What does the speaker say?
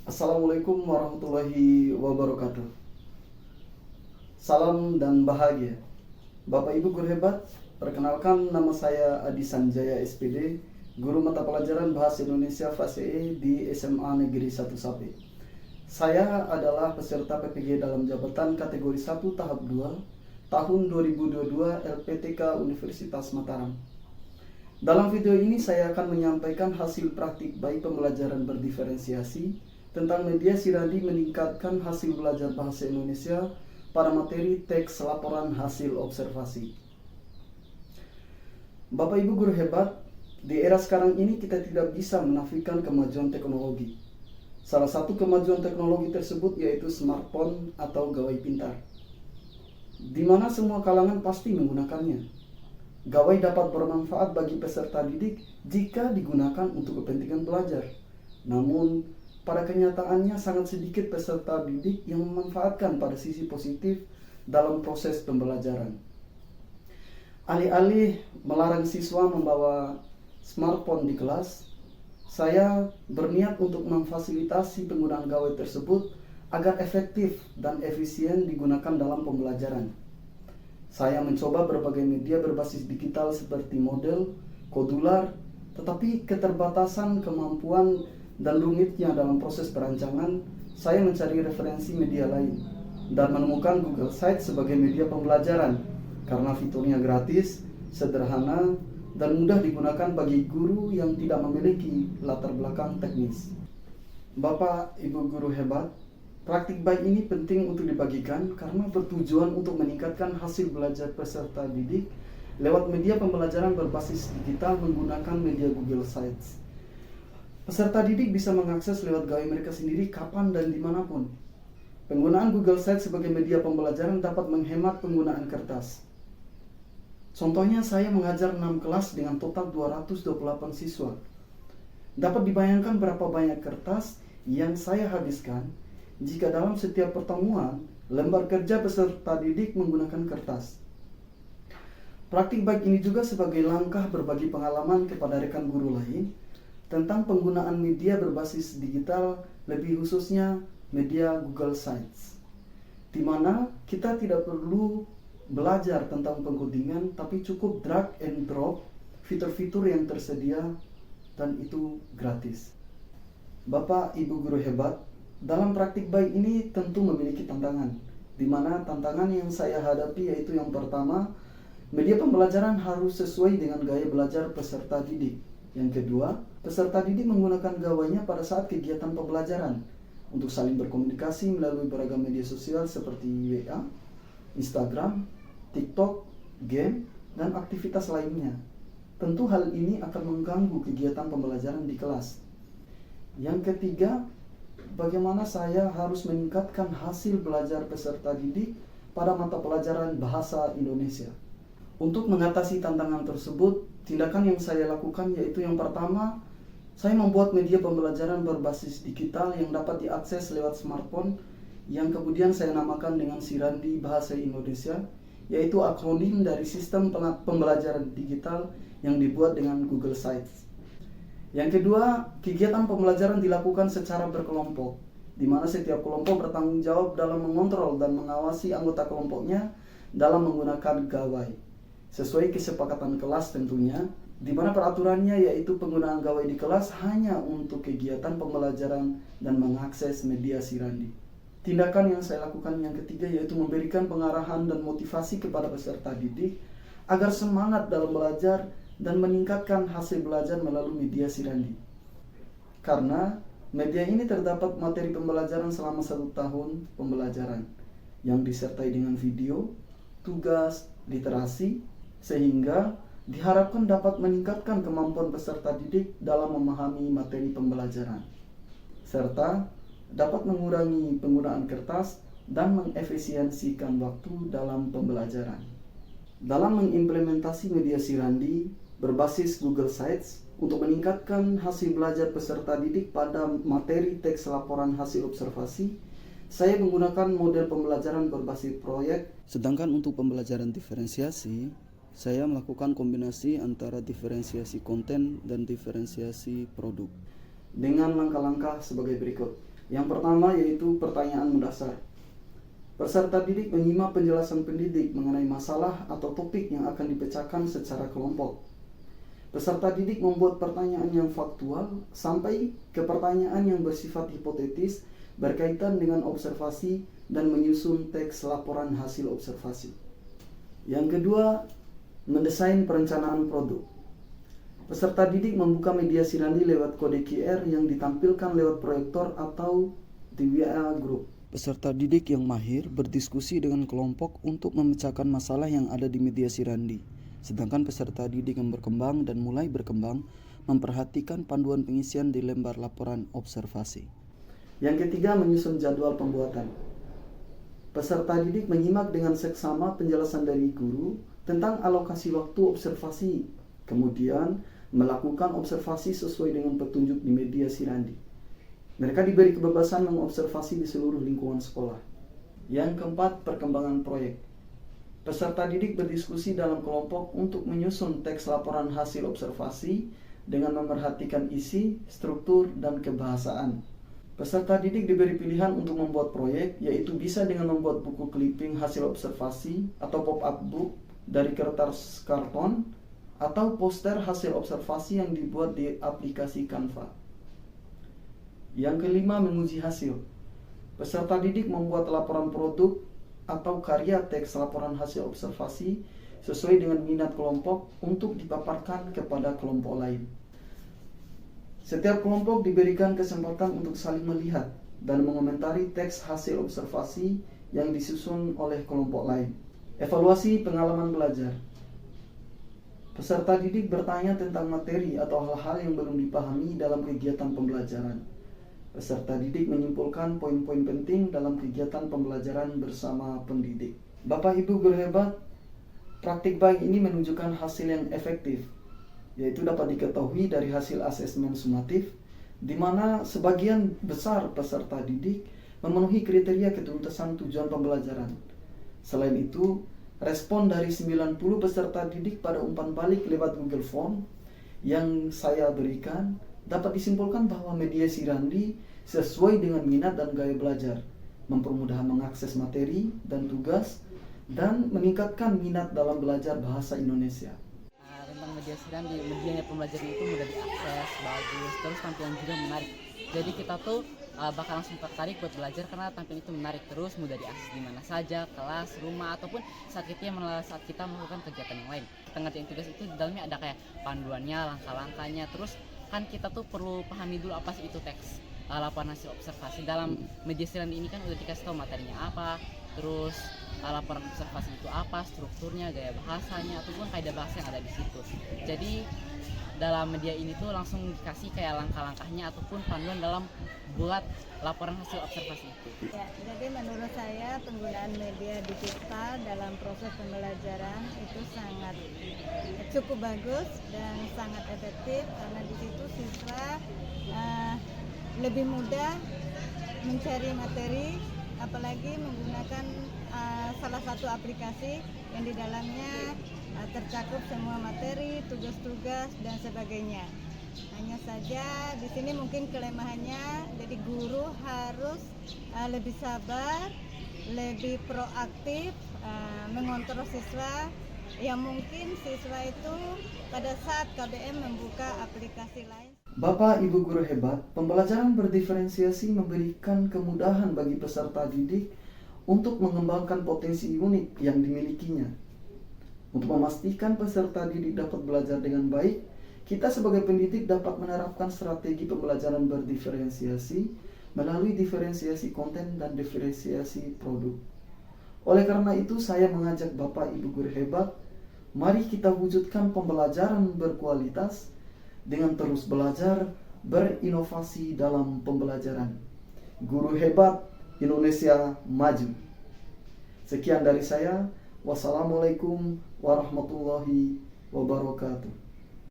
Assalamualaikum warahmatullahi wabarakatuh. Salam dan bahagia. Bapak Ibu guru hebat, perkenalkan nama saya Adi Sanjaya SPD, guru mata pelajaran Bahasa Indonesia fase E di SMA Negeri 1 Sape. Saya adalah peserta PPG dalam jabatan kategori 1 tahap 2 tahun 2022 LPTK Universitas Mataram. Dalam video ini saya akan menyampaikan hasil praktik baik pembelajaran berdiferensiasi tentang media Sirandi meningkatkan hasil belajar bahasa Indonesia pada materi teks laporan hasil observasi. Bapak Ibu guru hebat, di era sekarang ini kita tidak bisa menafikan kemajuan teknologi. Salah satu kemajuan teknologi tersebut yaitu smartphone atau gawai pintar, di mana semua kalangan pasti menggunakannya. Gawai dapat bermanfaat bagi peserta didik jika digunakan untuk kepentingan belajar. Namun, pada kenyataannya sangat sedikit peserta didik yang memanfaatkan pada sisi positif dalam proses pembelajaran. Alih-alih melarang siswa membawa smartphone di kelas, saya berniat untuk memfasilitasi penggunaan gawai tersebut agar efektif dan efisien digunakan dalam pembelajaran. Saya mencoba berbagai media berbasis digital seperti model, kodular, tetapi keterbatasan kemampuan dan rumitnya dalam proses perancangan, saya mencari referensi media lain dan menemukan Google Sites sebagai media pembelajaran karena fiturnya gratis, sederhana, dan mudah digunakan bagi guru yang tidak memiliki latar belakang teknis. Bapak Ibu guru hebat, praktik baik ini penting untuk dibagikan karena bertujuan untuk meningkatkan hasil belajar peserta didik lewat media pembelajaran berbasis digital menggunakan media Google Sites. Peserta didik bisa mengakses lewat gawai mereka sendiri kapan dan dimanapun. Penggunaan Google Sites sebagai media pembelajaran dapat menghemat penggunaan kertas. Contohnya saya mengajar 6 kelas dengan total 228 siswa. Dapat dibayangkan berapa banyak kertas yang saya habiskan jika dalam setiap pertemuan lembar kerja peserta didik menggunakan kertas. Praktik baik ini juga sebagai langkah berbagi pengalaman kepada rekan guru lain tentang penggunaan media berbasis digital, lebih khususnya media Google Sites, di mana kita tidak perlu belajar tentang pengkodingan, tapi cukup drag and drop fitur-fitur yang tersedia dan itu gratis. Bapak Ibu guru hebat, dalam praktik baik ini tentu memiliki tantangan, di mana tantangan yang saya hadapi yaitu yang pertama, media pembelajaran harus sesuai dengan gaya belajar peserta didik. Yang kedua, peserta didik menggunakan gawainya pada saat kegiatan pembelajaran untuk saling berkomunikasi melalui beragam media sosial seperti WA, Instagram, TikTok, game, dan aktivitas lainnya. Tentu hal ini akan mengganggu kegiatan pembelajaran di kelas. Yang ketiga, bagaimana saya harus meningkatkan hasil belajar peserta didik pada mata pelajaran Bahasa Indonesia. Untuk mengatasi tantangan tersebut, tindakan yang saya lakukan yaitu yang pertama, saya membuat media pembelajaran berbasis digital yang dapat diakses lewat smartphone yang kemudian saya namakan dengan Sirandi Bahasa Indonesia, yaitu akronim dari sistem pembelajaran digital yang dibuat dengan Google Sites. Yang kedua, kegiatan pembelajaran dilakukan secara berkelompok, di mana setiap kelompok bertanggung jawab dalam mengontrol dan mengawasi anggota kelompoknya dalam menggunakan gawai sesuai kesepakatan kelas tentunya, di mana peraturannya yaitu penggunaan gawai di kelas hanya untuk kegiatan pembelajaran dan mengakses media Sirandi. Tindakan yang saya lakukan yang ketiga yaitu memberikan pengarahan dan motivasi kepada peserta didik agar semangat dalam belajar dan meningkatkan hasil belajar melalui media Sirandi. Karena media ini terdapat materi pembelajaran selama 1 tahun pembelajaran yang disertai dengan video, tugas, literasi, sehingga diharapkan dapat meningkatkan kemampuan peserta didik dalam memahami materi pembelajaran, serta dapat mengurangi penggunaan kertas dan mengefisiensikan waktu dalam pembelajaran. Dalam mengimplementasi media Sirandi berbasis Google Sites untuk meningkatkan hasil belajar peserta didik pada materi teks laporan hasil observasi, saya menggunakan model pembelajaran berbasis proyek. Sedangkan untuk pembelajaran diferensiasi, saya melakukan kombinasi antara diferensiasi konten dan diferensiasi produk dengan langkah-langkah sebagai berikut. Yang pertama yaitu pertanyaan mendasar. Peserta didik menyimak penjelasan pendidik mengenai masalah atau topik yang akan dipecahkan secara kelompok. Peserta didik membuat pertanyaan yang faktual sampai ke pertanyaan yang bersifat hipotetis berkaitan dengan observasi dan menyusun teks laporan hasil observasi. Yang kedua, mendesain perencanaan produk. Peserta didik membuka mediasi randi lewat kode QR yang ditampilkan lewat proyektor atau di WA Group. Peserta didik yang mahir berdiskusi dengan kelompok untuk memecahkan masalah yang ada di mediasi randi. Sedangkan peserta didik yang berkembang dan mulai berkembang memperhatikan panduan pengisian di lembar laporan observasi. Yang ketiga, menyusun jadwal pembuatan. Peserta didik menyimak dengan seksama penjelasan dari guru tentang alokasi waktu observasi, kemudian melakukan observasi sesuai dengan petunjuk di mediasi randi. Mereka diberi kebebasan mengobservasi di seluruh lingkungan sekolah. Yang keempat, perkembangan proyek. Peserta didik berdiskusi dalam kelompok untuk menyusun teks laporan hasil observasi dengan memerhatikan isi, struktur, dan kebahasaan. Peserta didik diberi pilihan untuk membuat proyek, yaitu bisa dengan membuat buku clipping hasil observasi atau pop-up book dari kertas karton, atau poster hasil observasi yang dibuat di aplikasi Canva. Yang kelima, menguji hasil. Peserta didik membuat laporan produk atau karya teks laporan hasil observasi sesuai dengan minat kelompok untuk dipaparkan kepada kelompok lain. Setiap kelompok diberikan kesempatan untuk saling melihat dan mengomentari teks hasil observasi yang disusun oleh kelompok lain. Evaluasi pengalaman belajar. Peserta didik bertanya tentang materi atau hal-hal yang belum dipahami dalam kegiatan pembelajaran. Peserta didik menyimpulkan poin-poin penting dalam kegiatan pembelajaran bersama pendidik. Bapak Ibu guru hebat, praktik baik ini menunjukkan hasil yang efektif, yaitu dapat diketahui dari hasil asesmen sumatif, di mana sebagian besar peserta didik memenuhi kriteria ketuntasan tujuan pembelajaran. Selain itu, respon dari 90 peserta didik pada umpan balik lewat Google Form yang saya berikan dapat disimpulkan bahwa mediasi randi sesuai dengan minat dan gaya belajar, mempermudah mengakses materi dan tugas, dan meningkatkan minat dalam belajar bahasa Indonesia. Tentang mediasi randi, media pembelajaran itu mudah diakses, bagus, terus tampilan juga menarik. Jadi kita tuh bakal langsung tertarik buat belajar karena tampilan itu menarik, terus mudah diakses di mana saja, kelas, rumah, ataupun saat kita melakukan kegiatan yang lain. Kita ngerjain tugas itu di dalamnya ada kayak panduannya, langkah-langkahnya, terus kan kita tuh perlu pahami dulu apa sih itu teks laporan hasil observasi. Dalam mediasi randi ini kan udah dikasih tahu materinya apa, terus laporan observasi itu apa, strukturnya, gaya bahasanya, ataupun kaidah bahasa yang ada di situ. Jadi dalam media ini tuh langsung dikasih kayak langkah-langkahnya ataupun panduan dalam buat laporan hasil observasi itu. Ya, jadi menurut saya penggunaan media digital dalam proses pembelajaran itu sangat cukup bagus dan sangat efektif karena di situ siswa lebih mudah mencari materi, apalagi menggunakan salah satu aplikasi yang di dalamnya tercakup semua materi, tugas-tugas dan sebagainya. Hanya saja di sini mungkin kelemahannya, jadi guru harus lebih sabar, lebih proaktif mengontrol siswa, yang mungkin siswa itu pada saat KBM membuka aplikasi lain. Bapak Ibu guru hebat, pembelajaran berdiferensiasi memberikan kemudahan bagi peserta didik untuk mengembangkan potensi unik yang dimilikinya. Untuk memastikan peserta didik dapat belajar dengan baik, kita sebagai pendidik dapat menerapkan strategi pembelajaran berdiferensiasi melalui diferensiasi konten dan diferensiasi produk. Oleh karena itu, saya mengajak Bapak Ibu guru hebat, mari kita wujudkan pembelajaran berkualitas dengan terus belajar, berinovasi dalam pembelajaran. Guru hebat Indonesia maju. Sekian dari saya. Wassalamualaikum warahmatullahi wabarakatuh.